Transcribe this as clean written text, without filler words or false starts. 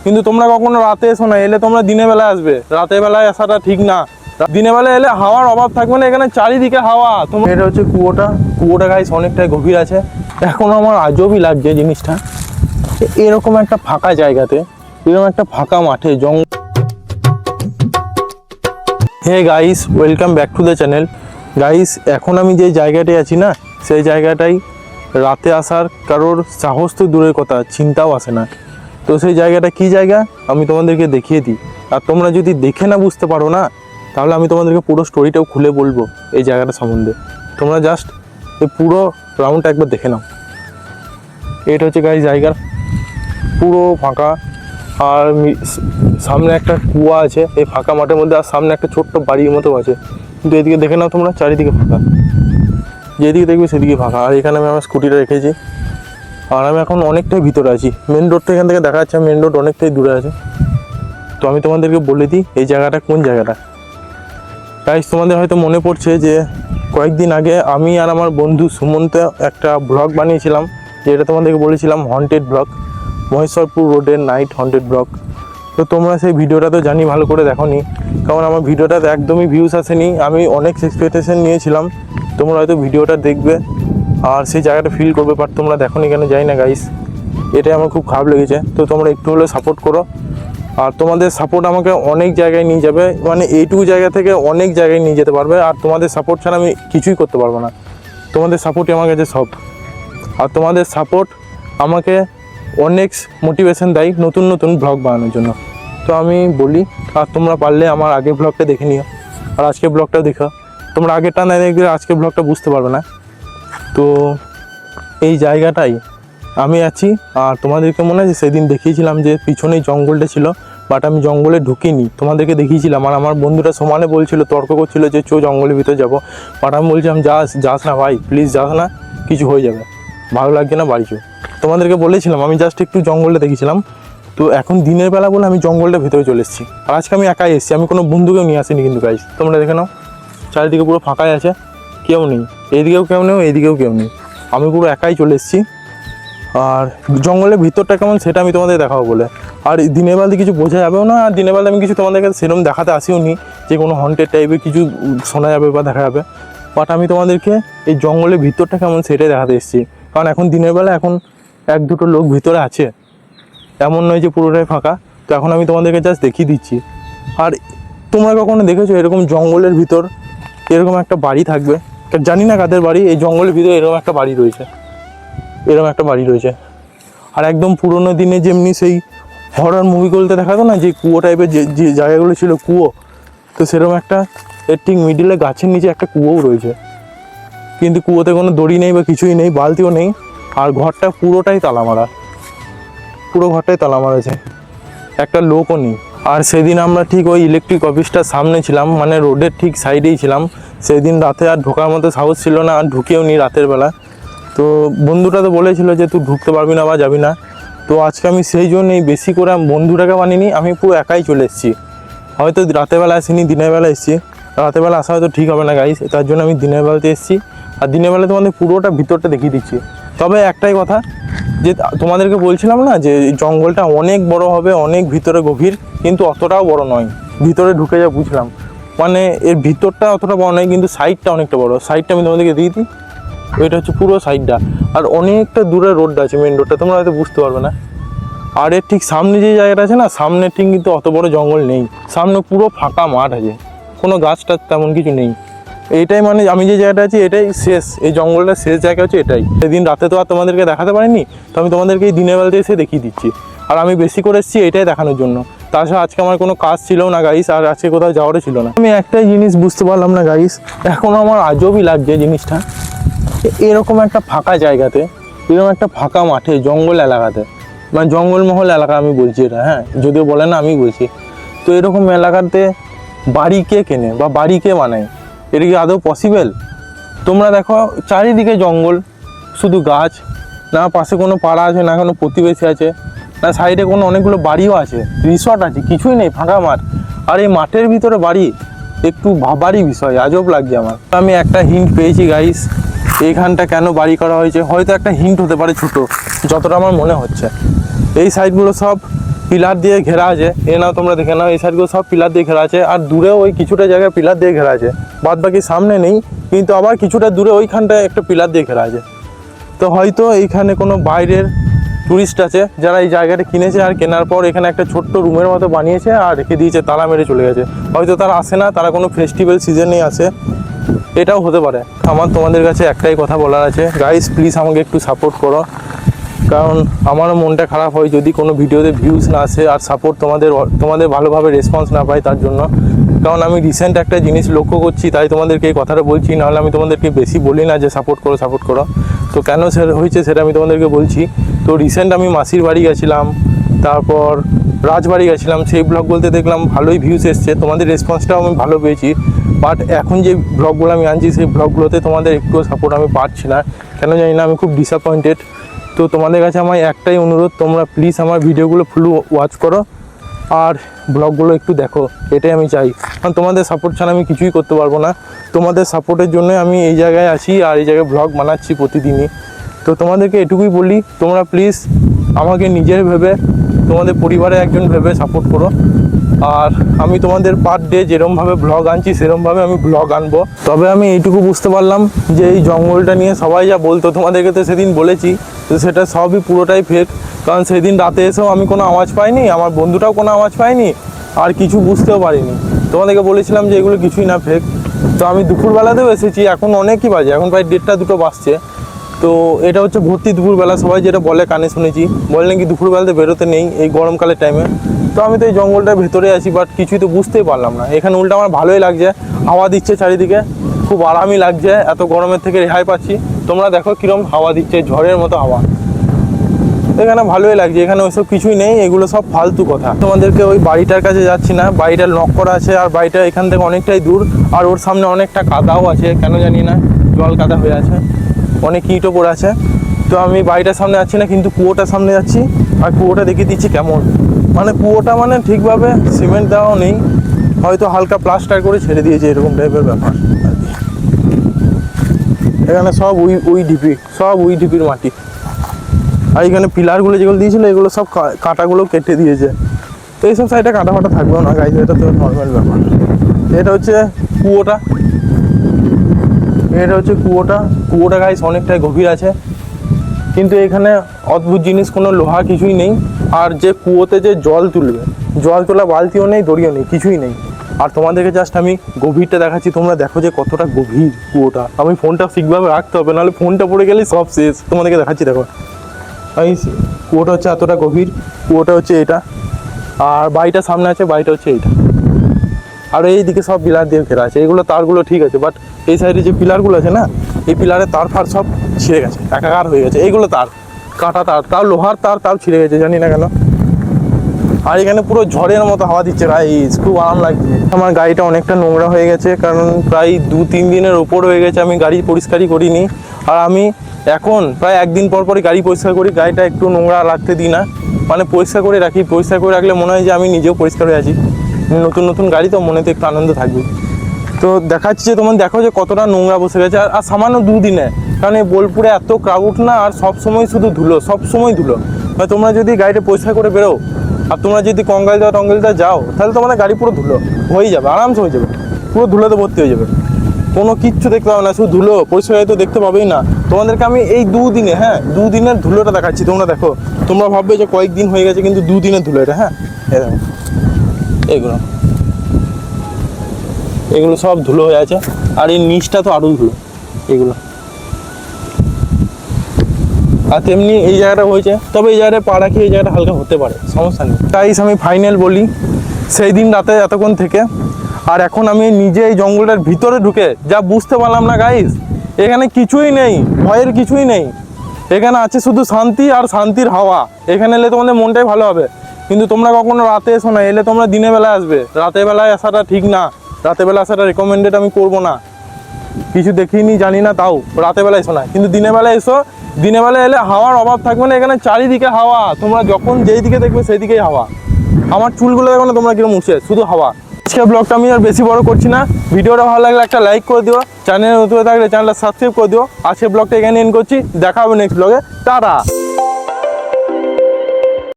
কিন্তু তোমরা কখনো রাতে এসো না, এলে তোমরা দিনের বেলায় আসবে, রাতের বেলায় আসাটা ঠিক না। দিনের বেলায় এলে হাওয়ার অভাব থাকবে না, এখানে চারিদিকে হাওয়া। তোমার এটা হচ্ছে কুয়োটা গাইস অনেকটাই গভীর আছে। এখন আমার আজবই লাগছে জিনিসটা, এরকম একটা ফাঁকা জায়গাতে, এরকম একটা ফাঁকা মাঠে জঙ্গল। Hey guys, welcome back to the channel. Guys, এখন আমি যে জায়গাটায় আছি না, সেই জায়গাটাই রাতে আসার কারোর সাহস তো দূরের কথা, চিন্তাও আসে না। তো সেই জায়গাটা কি জায়গা আমি তোমাদেরকে দেখিয়ে দিই। আর তোমরা যদি দেখে না বুঝতে পারো না, তাহলে আমি তোমাদেরকে পুরো স্টোরিটাও খুলে বলবো এই জায়গাটা সম্বন্ধে। তোমরা জাস্ট এই পুরো রাউন্ডটা একবার দেখে নাও। এটা হচ্ছে গাইস জায়গা, পুরো ফাঁকা। আর সামনে একটা কুয়া আছে এই ফাঁকা মাঠের মধ্যে, আর সামনে একটা ছোট্ট বাড়ির মতো আছে। কিন্তু এদিকে দেখে নাও তোমরা, চারিদিকে ফাঁকা, যেদিকে দেখবে সেদিকে ফাঁকা। আর এখানে আমি আমার স্কুটিটা রেখেছি, আর আমি এখন অনেকটাই ভিতরে আছি। মেন রোডটা এখান থেকে দেখা যাচ্ছে, মেন রোড অনেকটাই দূরে আছে। তো আমি তোমাদেরকে বলে দিই এই জায়গাটা কোন জায়গাটা। গাইস, তোমাদের হয়তো মনে পড়ছে যে কয়েকদিন আগে আমি আর আমার বন্ধু সুমন্ত একটা ব্লগ বানিয়েছিলাম, যেটা তোমাদেরকে বলেছিলাম হন্টেড ব্লগ, মহেশ্বরপুর রোডের নাইট হন্টেড ব্লগ। তো তোমরা সেই ভিডিওটা তো জানি ভালো করে দেখোনি, কারণ আমার ভিডিওটাতে একদমই ভিউজ আসেনি। আমি অনেক এক্সপেকটেশন নিয়েছিলাম, তোমরা হয়তো ভিডিওটা দেখবে আর সেই জায়গাটা ফিল করবে, বাট তোমরা দেখোনি কেন যাই না গাইস, এটাই আমার খুব খারাপ লেগেছে। তো তোমরা একটু হলেও সাপোর্ট করো, আর তোমাদের সাপোর্ট আমাকে অনেক জায়গায় নিয়ে যাবে, মানে এইটুকু জায়গা থেকে অনেক জায়গায় নিয়ে যেতে পারবে। আর তোমাদের সাপোর্ট ছাড়া আমি কিছুই করতে পারবো না। তোমাদের সাপোর্টই আমার কাছে সব, আর তোমাদের সাপোর্ট আমাকে অনেক মোটিভেশন দেয় নতুন নতুন ব্লগ বানানোর জন্য। তো আমি বলি, আর তোমরা পারলে আমার আগের ব্লগটা দেখে নিও, আর আজকের ব্লগটাও দেখো। তোমরা আগেরটা না দেখলে আজকের ব্লগটা বুঝতে পারবে না। তো এই জায়গাটাই আমি আছি। আর তোমাদেরকে মনে আছে সেদিন দেখিয়েছিলাম যে পিছনেই জঙ্গলটা ছিল, বাট আমি জঙ্গলে ঢুকিনি, তোমাদেরকে দেখিয়েছিলাম। আর আমার বন্ধুরা সমানে বলছিল, তর্ক করছিল যে চো জঙ্গলের ভিতরে যাবো, বাট আমি বলছিলাম যাস না ভাই, প্লিজ যাস না, কিছু হয়ে যাবে, ভালো লাগছে না, বাড়ি চো। তোমাদেরকে বলেছিলাম আমি জাস্ট একটু জঙ্গলটা দেখেছিলাম। তো এখন দিনের বেলা বলে আমি জঙ্গলটা ভেতরে চলে এসেছি। আর আজকে আমি একাই এসেছি, আমি কোনো বন্ধুকেও নিয়ে আসিনি কিন্তু গাইস, তোমরা দেখে নাও চারিদিকে পুরো ফাঁকাই আছে, কেউ নেই, এইদিকেও কেউ নেই, এইদিকেও কেউ নেই, আমি পুরো একাই চলে এসেছি। আর জঙ্গলের ভিতরটা কেমন সেটা আমি তোমাদের দেখাবো বলে। আর দিনের বেলাতে কিছু বোঝা যাবেও না, আর দিনের বেলা আমি কিছু তোমাদেরকে সেরকম দেখাতে আসিও নি যে কোনো হন্টেড টাইপের কিছু শোনা যাবে বা দেখা যাবে, বাট আমি তোমাদেরকে এই জঙ্গলের ভিতরটা কেমন সেটাই দেখাতে এসেছি। কারণ এখন দিনের বেলা এখন এক দুটো লোক ভিতরে আছে, এমন নয় যে পুরোটাই ফাঁকা। তো এখন আমি তোমাদেরকে জাস্ট দেখিয়ে দিচ্ছি। আর তোমরা কখনো দেখেছো এরকম জঙ্গলের ভিতর এরকম একটা বাড়ি থাকবে? জানি না কাদের বাড়ি, এই জঙ্গলের ভিতরে এরকম একটা বাড়ি রয়েছে, এরকম একটা বাড়ি রয়েছে। আর একদম পুরোনো দিনে যেমনি সেই হরর মুভিগুলোতে দেখাতো না যে কুয়ো টাইপের যে জায়গাগুলো ছিল কুয়ো, তো সেরকম একটা এর ঠিক মিডিলে গাছের নিচে একটা কুয়োও রয়েছে। কিন্তু কুয়োতে কোনো দড়ি নেই বা কিছুই নেই, বালতিও নেই। আর ঘরটা পুরোটাই তালা মারা, পুরো ঘরটাই তালা মারা আছে, একটা লোকও নেই। আর সেদিন আমরা ঠিক ওই ইলেকট্রিক অফিসটার সামনে ছিলাম, মানে রোডের ঠিক সাইডেই ছিলাম। সেদিন রাতে আর ঢোকার মতো সাহস ছিল না, আর ঢুকেও নি রাতের বেলা। তো বন্ধুটা তো বলেছিল যে তুই ঢুকতে পারবি না বা যাবি না। তো আজকে আমি সেই জন্যই বেশি করে বন্ধুটাকে বানিনি, আমি পুরো একাই চলে এসেছি। হয়তো রাতের বেলা আসিনি, দিনের বেলা এসেছি। রাতের বেলা আসা হয়তো ঠিক হবে না গাইস, তার জন্য আমি দিনের বেলাতে এসেছি। আর দিনের বেলা তোমাদের পুরোটা ভিতরটা দেখিয়ে দিচ্ছি। তবে একটাই কথা, যে তোমাদেরকে বলছিলাম না যে জঙ্গলটা অনেক বড় হবে, অনেক ভিতরে গভীর, কিন্তু অতটাও বড় নয়। ভিতরে ঢুকে যা বুঝলাম, মানে এর ভিতরটা অতটা বড় নয়, কিন্তু সাইডটা অনেকটা বড়। সাইডটা আমি তোমাদেরকে দিয়ে দিই, ওইটা হচ্ছে পুরো সাইডটা। আর অনেকটা দূরে রোডটা আছে, মেন রোডটা, তোমরা হয়তো বুঝতে পারবে না। আর এর ঠিক সামনে যে জায়গাটা আছে না, সামনে ঠিক কিন্তু অত বড় জঙ্গল নেই, সামনে পুরো ফাঁকা মাঠ আছে, কোনো গাছ টাছ তেমন কিছু নেই। এইটাই মানে আমি যে জায়গাটা আছি এটাই শেষ, এই জঙ্গলটার শেষ জায়গা হচ্ছে এটাই। সেদিন রাতে তো আর তোমাদেরকে দেখাতে পারিনি, তো আমি তোমাদেরকে এই দিনের বেলাতে এসে দেখিয়ে দিচ্ছি। আর আমি বেশি করে এসেছি এটাই দেখানোর জন্য, তাছাড়া আজকে আমার কোনো কাজ ছিল না গাইস, আর আজকে কোথাও যাওয়ারও ছিল না। আমি একটাই জিনিস বুঝতে পারলাম না গাইস, এখন আমার আজবই লাগছে জিনিসটা, এরকম একটা ফাঁকা জায়গাতে, এরকম একটা ফাঁকা মাঠে জঙ্গল এলাকাতে, মানে জঙ্গলমহল এলাকা আমি বলছি এটা, হ্যাঁ যদিও বলে না আমি বলছি। তো এরকম এলাকাতে বাড়ি কে কেনে বা বাড়ি কে বানায়? এটা কি আদৌ পসিবল? তোমরা দেখো চারিদিকে জঙ্গল, শুধু গাছ, না পাশে কোনো পাড়া আছে, না কোনো প্রতিবেশী আছে, না সাইডে কোনো অনেকগুলো বাড়িও আছে, রিসর্ট আছে, কিছুই নেই, ফাঁকা মাঠ। আর এই মাঠের ভিতরে বাড়ি, একটু ভাবারই বিষয়, আজব লাগছে আমার। আমি একটা হিন্ট পেয়েছি গাইস, এইখানটা কেন বাড়ি করা হয়েছে, হয়তো একটা হিন্ট হতে পারে ছোট, যতটা আমার মনে হচ্ছে। এই সাইডগুলো সব পিলার দিয়ে ঘেরা আছে, এ নাও তোমরা দেখে নাও, এই সাইডগুলো সব পিলার দিয়ে ঘেরা আছে, আর দূরে ওই কিছুটা জায়গায় পিলার দিয়ে ঘেরা আছে, বাদ বাকি সামনে নেই, কিন্তু আবার কিছুটা দূরে ওইখানটায় একটা পিলার দিয়ে ঘেরা আছে। তো হয়তো এইখানে কোনো বাইরের টুরিস্ট আছে যারা এই জায়গাটা কিনেছে, আর কেনার পর এখানে একটা ছোট্ট রুমের মতো বানিয়েছে আর রেখে দিয়েছে, তালা মেরে চলে গেছে। হয়তো তারা আসে না, তারা কোনো ফেস্টিভ্যাল সিজনেই আসে, এটাও হতে পারে। আমার তোমাদের কাছে একটাই কথা বলার আছে, গাইস প্লিজ আমাকে একটু সাপোর্ট করো, কারণ আমারও মনটা খারাপ হয় যদি কোনো ভিডিওতে ভিউজ না আসে আর সাপোর্ট তোমাদের ভালোভাবে রেসপন্স না পাই তার জন্য। কারণ আমি রিসেন্ট একটা জিনিস লক্ষ্য করছি, তাই তোমাদেরকে এই কথাটা বলছি, নাহলে আমি তোমাদেরকে বেশি বলি না যে সাপোর্ট করো। তো কেন হয়েছে সেটা আমি তোমাদেরকে বলছি। তো রিসেন্ট আমি মাসির বাড়ি গেছিলাম, তারপর রাজবাড়ি গেছিলাম, সেই ব্লগ বলতে দেখলাম ভালোই ভিউজ এসছে, তোমাদের রেসপন্সটাও আমি ভালো পেয়েছি। বাট এখন যে ব্লগগুলো আমি আনছি সেই ব্লগগুলোতে তোমাদের একটুও সাপোর্ট আমি পাচ্ছি না, কেন জানি না, আমি খুব ডিসঅ্যাপয়েন্টেড। তো তোমাদের কাছে আমার একটাই অনুরোধ, তোমরা প্লিজ আমার ভিডিওগুলো ফুল ওয়াচ করো আর ব্লগগুলো একটু দেখো, এটাই আমি চাই। কারণ তোমাদের সাপোর্ট ছাড়া আমি কিছুই করতে পারবো না। তোমাদের সাপোর্টের জন্য আমি এই জায়গায় আসি আর এই জায়গায় ব্লগ বানাচ্ছি প্রতিদিনই। তো তোমাদেরকে এটুকুই বলি, তোমরা প্লিজ আমাকে নিজের ভেবে, তোমাদের পরিবারের একজন ভেবে সাপোর্ট করো। আর আমি তোমাদের পার ডে যেরমভাবে ব্লগ আনছি সেরমভাবে আমি ব্লগ আনবো। তবে আমি এইটুকু বুঝতে পারলাম যে এই জঙ্গলটা নিয়ে সবাই যা বলতো, তোমাদেরকে তো সেদিন বলেছি, তো সেটা সবই পুরোটাই ফেক। কারণ সেদিন রাতে এসেও আমি কোনো আওয়াজ পাইনি, আমার বন্ধুটাও কোনো আওয়াজ পাইনি, আর কিছু বুঝতেও পারিনি। তোমাদেরকে বলেছিলাম যে এগুলো কিছুই না, ফেক। তো আমি দুপুরবেলাতেও এসেছি, এখন অনেকই বাজে, এখন প্রায় 1:30 বাজছে। তো এটা হচ্ছে ভর্তি দুপুরবেলা, সবাই যেটা বলে কানে শুনেছি, বলে নাকি দুপুরবেলাতে বেরোতে নেই এই গরমকালের টাইমে। তো আমি তো এই জঙ্গলটার ভেতরে আছি, বাট কিছুই তো বুঝতেই পারলাম না। এখানে উল্টা আমার ভালোই লাগছে, হাওয়া দিচ্ছে চারিদিকে, খুব আরামই লাগছে, এত গরমের থেকে রেহাই পাচ্ছি। তোমরা দেখো কীরকম হাওয়া দিচ্ছে, ঝড়ের মতো হাওয়া, এখানে ভালোই লাগছে। এখানে ওইসব কিছুই নেই, এগুলো সব ফালতু কথা। তোমাদেরকে ওই বাড়িটার কাছে যাচ্ছি না, বাড়িটার নক করা আছে, আর বাড়িটা এখান থেকে অনেকটাই দূর, আর ওর সামনে অনেকটা কাদাও আছে, কেন জানি না জল কাদা হয়ে আছে, অনেক ইটও পড়ে আছে। তো আমি বাড়িটার সামনে যাচ্ছি না, কিন্তু কুয়োটার সামনে যাচ্ছি, আর কুয়োটা দেখিয়ে দিচ্ছি কেমন। মানে কুয়োটা মানে ঠিকভাবে সিমেন্ট দেওয়াও নেই, হয়তো হালকা প্লাস্টার করে ছেড়ে দিয়েছে, এরকম টাইপের ব্যাপার আর কি। এখানে সব উই ঢিপির মাটি, আর এখানে পিলারগুলো যেগুলো দিয়েছিল এগুলো সব কাঁটাগুলো কেটে দিয়েছে। তো এইসব সাইডে কাঁটা ফাটা থাকবেও না গাইজ, এটা তো নর্মাল ব্যাপার। এটা হচ্ছে কুয়োটা, কুয়োটা গাইজ অনেকটাই গভীর আছে, কিন্তু এখানে অদ্ভুত জিনিস, কোনো লোহা কিছুই নেই। আর যে কুয়োতে যে জল তোলা বালতিও নেই, দড়িও নেই, কিছুই নেই। আর তোমাদেরকে জাস্ট আমি গভীরটা দেখাচ্ছি, তোমরা দেখো যে কতটা গভীর কুয়োটা। আমি ফোনটা ঠিকভাবে রাখতে হবে, নাহলে ফোনটা পড়ে গেলেই সব শেষ। তোমাদেরকে দেখাচ্ছি, দেখো কুয়োটা হচ্ছে এতটা গভীর, কুয়োটা হচ্ছে এটা, আর বাড়িটা সামনে আছে, বাড়িটা হচ্ছে এইটা। আর এইদিকে সব পিলার দিয়ে ঘেরা আছে, এগুলো তারগুলো ঠিক আছে, বাট এই সাইডে যে পিলারগুলো আছে না, এই পিলারের তার ফার সব ছিঁড়ে গেছে, একাকার হয়ে গেছে। এইগুলো তার, কাটা তার, তাও লোহার তার, তাও ছিঁড়ে গেছে, জানি না কেন। আর এখানে পুরো ঝড়ের মতো হাওয়া দিচ্ছে গাইস, খুব আরাম লাগছে। আমার গাড়িটা অনেকটা নোংরা হয়ে গেছে, কারণ প্রায় 2-3 দিনের ওপর হয়ে গেছে আমি গাড়ি পরিষ্কারই করিনি। আর আমি এখন প্রায় 1 দিন পর পরই গাড়ি পরিষ্কার করি, গাড়িটা একটু নোংরা রাখতে দিই না, মানে পরিষ্কার করে রাখি। পরিষ্কার করে রাখলে মনে হয় যে আমি নিজেও পরিষ্কার হয়ে আছি, নতুন গাড়ি তো মনেতে একটু আনন্দ থাকবে। তো দেখাচ্ছি যে তোমার দেখো যে কতটা নোংরা বসে গেছে, আর সামান্য 2 দিনে। কারণ এই বোলপুরে এত ক্রাউড না, আর সবসময় শুধু ধুলো, সবসময় ধুলো। মানে তোমরা যদি গাড়িটা পরিষ্কার করে বেরো, আর তোমরা যদি টঙ্গাইলদা যাও, তাহলে তোমাদের গাড়ি পুরো ধুলো হয়ে যাবে, আরামসে হয়ে যাবে, পুরো ধুলোতে ভর্তি হয়ে যাবে, কোনো কিচ্ছু দেখতে পাবে না, শুধু ধুলো। পরিষ্কার তো দেখতে পাবেই না। তোমাদেরকে আমি এই 2 দিনে, 2 দিনের ধুলোটা দেখাচ্ছি, তোমরা দেখো। তোমরা ভাববে যে কয়েকদিন হয়ে গেছে, কিন্তু 2 দিনের ধুলো এটা। এগুলো সব ধুলো হয়ে আছে, আর এই নিচটা তো আরও ধুলো এগুলো। আর তেমনি এই জায়গাটা হয়েছে, তবে এই জায়গাটা পা রাখি, এই জায়গাটা হালকা হতে পারে, সমস্যা নেই। তাই আমি ফাইনাল বলি, সেই দিন রাতে এতক্ষণ থেকে আর এখন আমি নিজে এই জঙ্গলটার ভিতরে ঢুকে যা বুঝতে পারলাম না গাইস, এখানে কিছুই নেই, ভয়ের কিছুই নেই। এখানে আছে শুধু শান্তি আর শান্তির হাওয়া। এখানে এলে তোমাদের মনটাই ভালো হবে। কিন্তু তোমরা কখনো রাতে এসো না, এলে তোমরা দিনের বেলায় আসবে, রাতের বেলায় আসাটা ঠিক না। রাতের বেলা আসাটা রেকমেন্ডেড আমি করবো না, কিছু দেখিনি জানি না, তাও রাতের বেলা এসো না। কিন্তু দিনের বেলায় এসো, দিনের বেলায় এলে হাওয়ার অভাব থাকবে না, এখানে চারিদিকে হাওয়া। তোমরা যখন যেই দিকে দেখবে সেই দিকেই হাওয়া। আমার চুলগুলো দেখো না তোমরা কিরকম উঠছে, শুধু হাওয়া। আজকের ব্লগটা আমি আর বেশি বড় করছি না, ভিডিওটা ভালো লাগলে একটা লাইক করে দিও, চ্যানেলে নতুন থাকলে চ্যানেলটা সাবস্ক্রাইব করে দিও। আজকের ব্লগটা এখানে এন্ড করছি, দেখা হবে নেক্সট ব্লগে, টাটা।